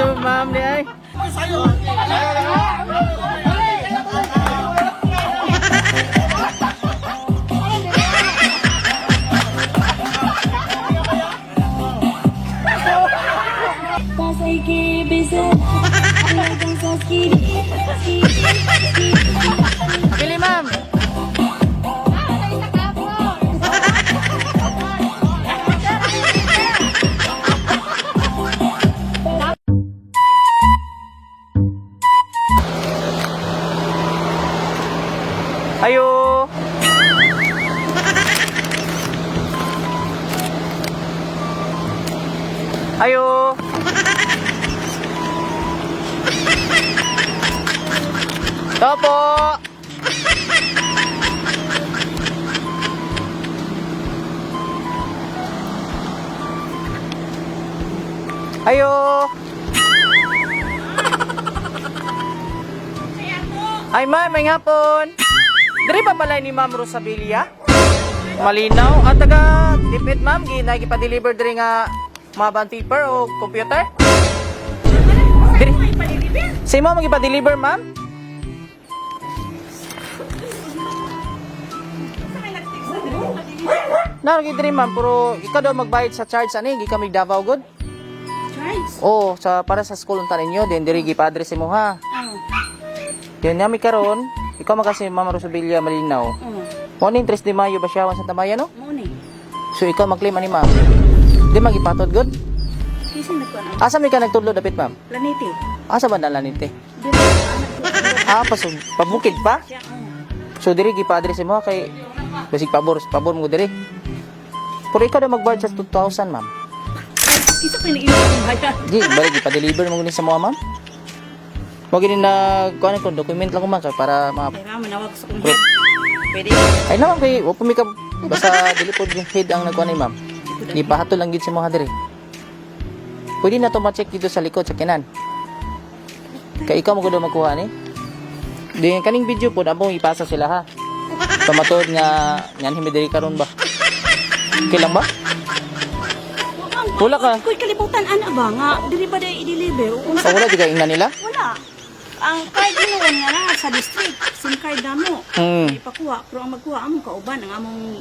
yung ma'am ni ay. Pili ma'am. Ayo. Ayo. Topo. Ayo. Ay ma'am, may hapon. Dari pa balay ni Ma'am Rosabilia? Malinaw. At taga tipid ma'am, nagpa-deliver diri nga mga band paper o computer? Diri. Si mo magipa-deliver ma'am? Lagi diri ma'am, pero ikaw daw magbayad sa charge ani, gi kami Davao good? Charge? Oo, para sa school unta ninyo, din diri gi-pa-address mo ha. Yan nami karon, ikaw magasi Ma'am Rosabilia Malinaw. Mo ni interest di Mayo ba siya sa Tamaya no? Mo ni. So ikaw mag-claim ani ma'am. Di magipatod good? Kasi nagkuan. Asa mi ka nagtudlo dapit ma'am? Planete. Asa ba nalanite? Dito anak ko. Pabukid pa? Siya. So diri gi-pa-address mo kay basig pabor mo diri. Pero ikaw daw magbayad sa 2,000 ma'am. Isa pa ni ang bayad. Di, balik ipa-deliver mo gani sa mga ma'am. Wag gini na kuan ko document lang ko man kay para Kaya manawag sa kumpanya. Pwede. ay naman kay wa pumika basta dili pod yung head ang nagkuan ni ma'am. Di pahatol lang gid sa mga diri. Pwede na to ma-check dito sa likod sa kinan. Kay ikaw mo gud magkuha ni. Di kaning video pod amo ipasa sila ha. Pamatod nga nyan himi diri karon ba? Okay lang ba? Wala ka. Kuy kalibutan ana ba nga diri ba day i-deliver? So, wala di ka ingnan nila? Wala. Ang card inuwan nga na sa district, SIM card namo. Ipakuha, pero ang magkuha among kauban ang among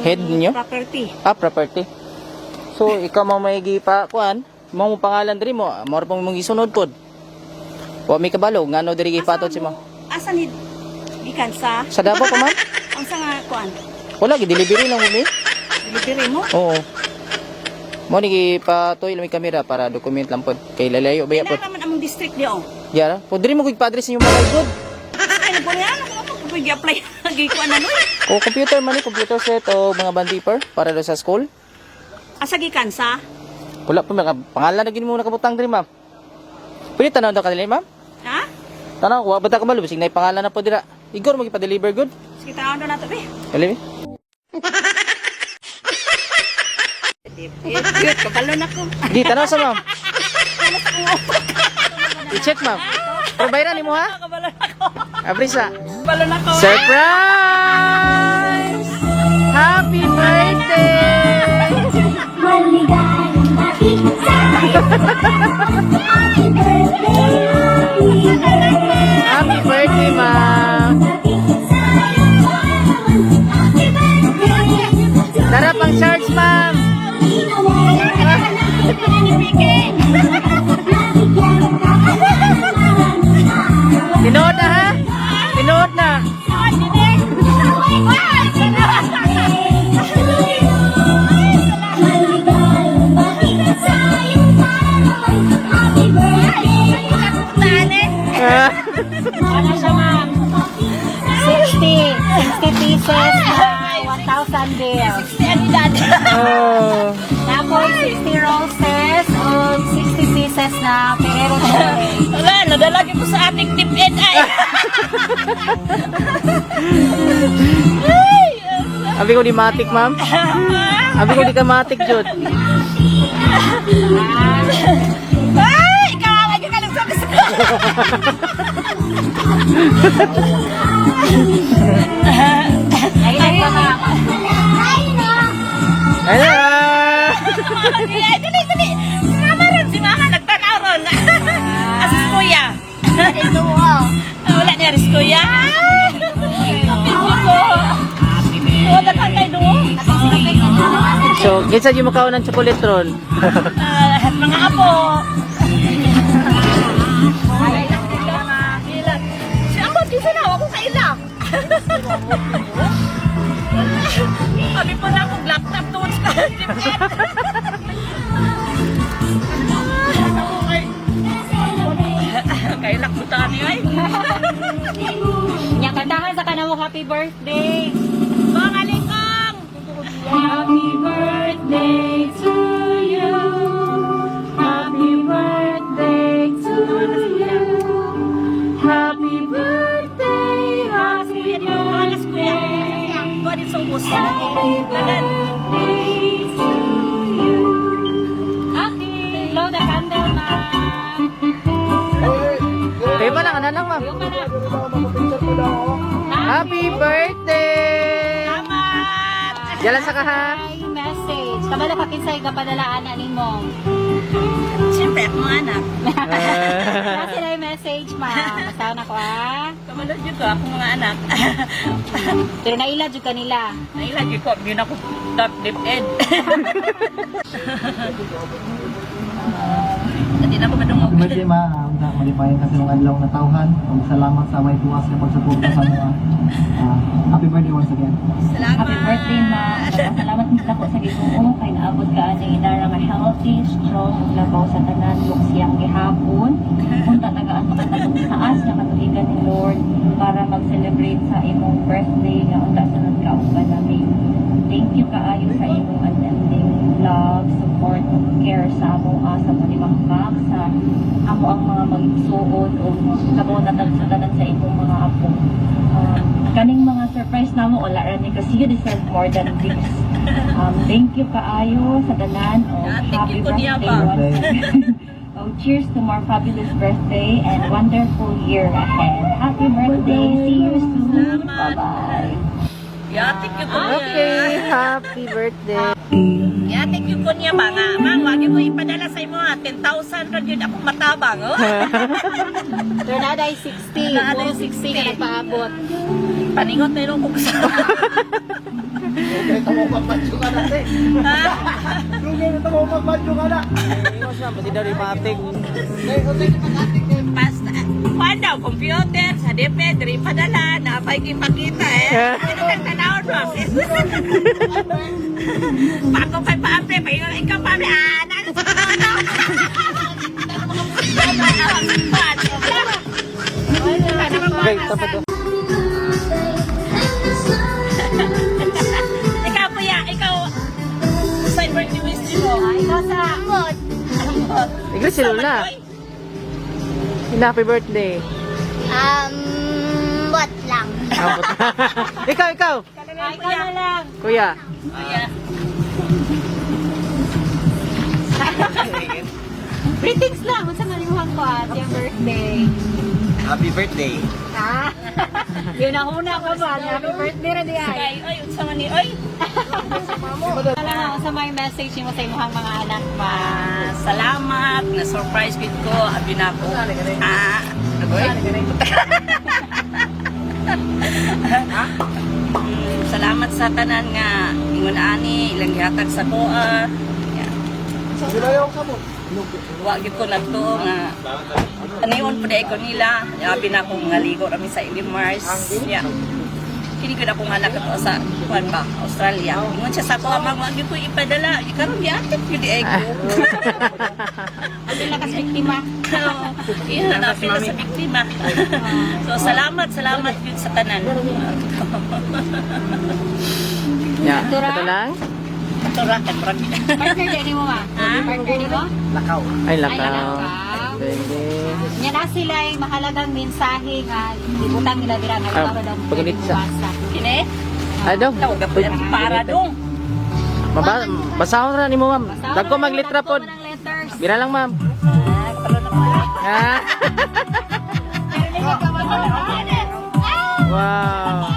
Head ninyo? property. Property. So, ikaw mo may gipa kuan, mo pangalan diri mo, mo ra pang mong gisunod pod. Wa mi kabalo ngano diri gipatot si mo. Asa ni gikan sa Sa Davao pa man? ang sa nga kuan? Wala gi delivery lang mo mi. Delivery mo? Oo. Mo ni gipatoy lang mi kamera para document lang pod. Kay lalayo baya pod. Kailan naman among district di oh. Yara, pod diri mo gig pa-address yung mga good. Ay nagbuyan ako kapag i-apply gi kuan ano eh. O computer man ni computer set o mga band paper para do sa school. Asa gikan sa? Wala pa mga pangalan na gini mo nakabutang diri ma'am. Pwede tanaw daw kanila ma'am? Ha? Tanaw, wa bata ka malo bisig nay pangalan na pod dira. Igor mo gipa-deliver good. Sige tawon na nato be. Dali mi. Good, kabalo na ko. Di tanaw sa ma'am. I-check ma'am. Pero bayaran mo ha? Kabalo na ko. Abrisa. Kabalo na ko. Surprise! Happy birthday! Maligayang Happy birthday, Happy birthday, ma'am. Tara pang charge, ma'am. Tinood na ha? Tinood na. Ano siya ma'am? 60 pieces na 1,000 bills. Oh. Tapos 60 roses o 60 pieces na Ferrero Rocher. Wala, nadalagi ko sa ating tip and ay. Abi ko di matik, ma'am. Abi ko di ka matik, Jud. Ay, kawawa niyo ka lang sa gusto. Ay, pa ma'am. Ayun. Ay, dali. Samaran si Mama, nagtakaw ron. Wala niya rin kuya. Kapit ko. Wala kang kay Duo. So, kinsa yung makaon ng chocolate ron? Mga apo. Si Apo, kisa na ako sa ilang. Kami po na akong laptop doon sa Kaya lakbutan niyo ay. Nya kantahan sa kanamo happy birthday. Mga likong! Happy birthday to you. Happy birthday to you. Happy birthday, happy Alas ko yan. birthday. Buwan yung sumbos. Happy birthday to you. Okay, blow the candle, ma'am. Kayo pa lang, ano lang ma'am? Yung mana. Happy birthday! Salamat! Jalan sa kaha. Ay, message. Kabala ka kinsay kapadalaan na nimo. Siyempre, ako mga anak. Kasi na yung message, ma'am. Basahan ako, ah. Kamalod yun ko, ako mga anak. Pero nailad yung kanila. Nailagi ko, yun ako top deep end. Hindi na ako madungog. Happy birthday ma, malipayan kasi mga adlaw na tawhan. Salamat sa way tuwas na pagsuporta sa mga. Happy birthday once again. Salamat! Happy birthday, ma. Salamat nila ko sa Ginoo kay naabot ka ani inara nga healthy, strong, ug labaw sa tanan ug siyang gihapon. Unta tagaan makatagong taas nga katuigan ni Lord para mag-celebrate sa imong birthday nga unta sunod ka ug kanami. Thank you kaayo sa imong unending love, support ug care sa among asa mo ni Makmak sa amo ang mga magsuod ug labaw na tanan sa imong mga apo. Kaning mga surprise namo wala ra ni kasi you deserve more than this. Thank you kaayo sa tanan. Thank Happy you, Kuya birthday Ba. once again. Cheers to more fabulous birthday and wonderful year ahead. Happy birthday. See you soon. Salamat. Bye-bye. Yatik yung ko niya. Okay, happy birthday. Yatik yung ko niya ba nga. Mang, wag mo ipadala sa imo 10,000 ron yun ako matabang. Oh. Pero naday 60. Naday Puro 60 ka nagpaabot. Paningot na yung kung sa... Okay, tamo pagmadyo ka na te. Okay, tamo pagmadyo ka na. Ingo siya, pati daw rin matik. Pas, kuhan daw, computer, sa DepEd, rin padala, napay kipakita eh. Tanawad mo. Pako kay pa-apre, pahingo na ikaw pa-apre, nasa sa kono. Okay, tapos to. Ikaw kuya, ikaw, sa birthday wish mo. Ikaw sa Ikaw si Lola. Happy birthday. Bot lang. Abot. Ikaw. ikaw na lang. Kuya. Kuya. Greetings lang. Unsa man imong ko at yung birthday. Happy birthday. Ha? Yun ang una ko ba? Happy birthday ra di ay. Ay, oy, unsa man ni, oy. Alam mo, sa may message mo sa imong mga anak ba? Salamat, na-surprise gid ko, abi na ko. Salamat sa tanan nga ingon ani ilang gihatag sa kuha. Silayaw ka mo. Wa gid ko nadto nga anion pud ko nila. Abi na ko nga ligo rami sa Ilimars. Ya. Kini gud akong anak ato sa kuan ba, Australia. Ingon siya sa ko amang wa gid ko ipadala. Karon giatik gid ko. Abi na kas biktima. Iya na pila sa biktima. So salamat yun sa tanan. Ya, Tura? ito lang. Tura kan rag. Partner din mo ma? Ha? Partner din mo? Lakaw. Ay, Ay, lakaw. lakaw. Pwede. Nya na sila ay mahalagang mensahe nga ibutang nila dira nga Ah, para daw paglit sa- basa. Kini? Ano? Tawag para dong. Basahon na ni mo, ma'am. Basahan Dagko na, maglitra dagko pod. man ang letters. Bira lang, ma'am. Ha? Wow.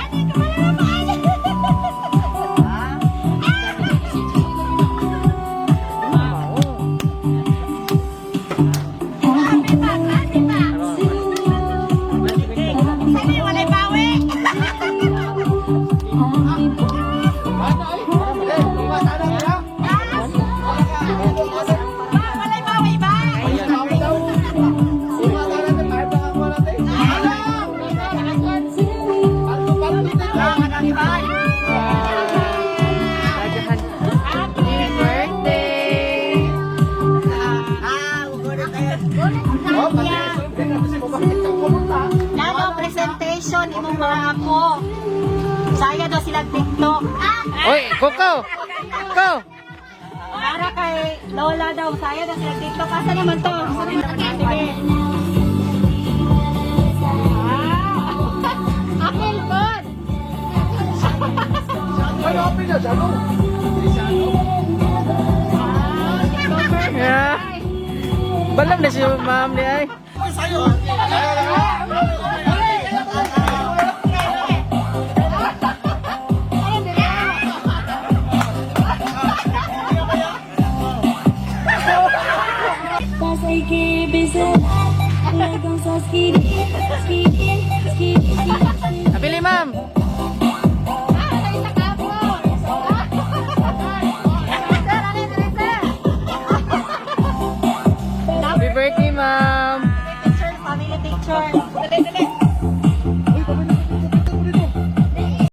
Nano presentation imong mga ako. Saya daw sila TikTok. Oy, Coco! Coco! Para kay Lola daw, saya daw sila TikTok. Asa naman to? Sige. Apple pod. Yeah. Balam na si ma'am ni ay. Pasay kibisan, hanggang sa skidin, skidin, skidin, skidin. Apili ma'am.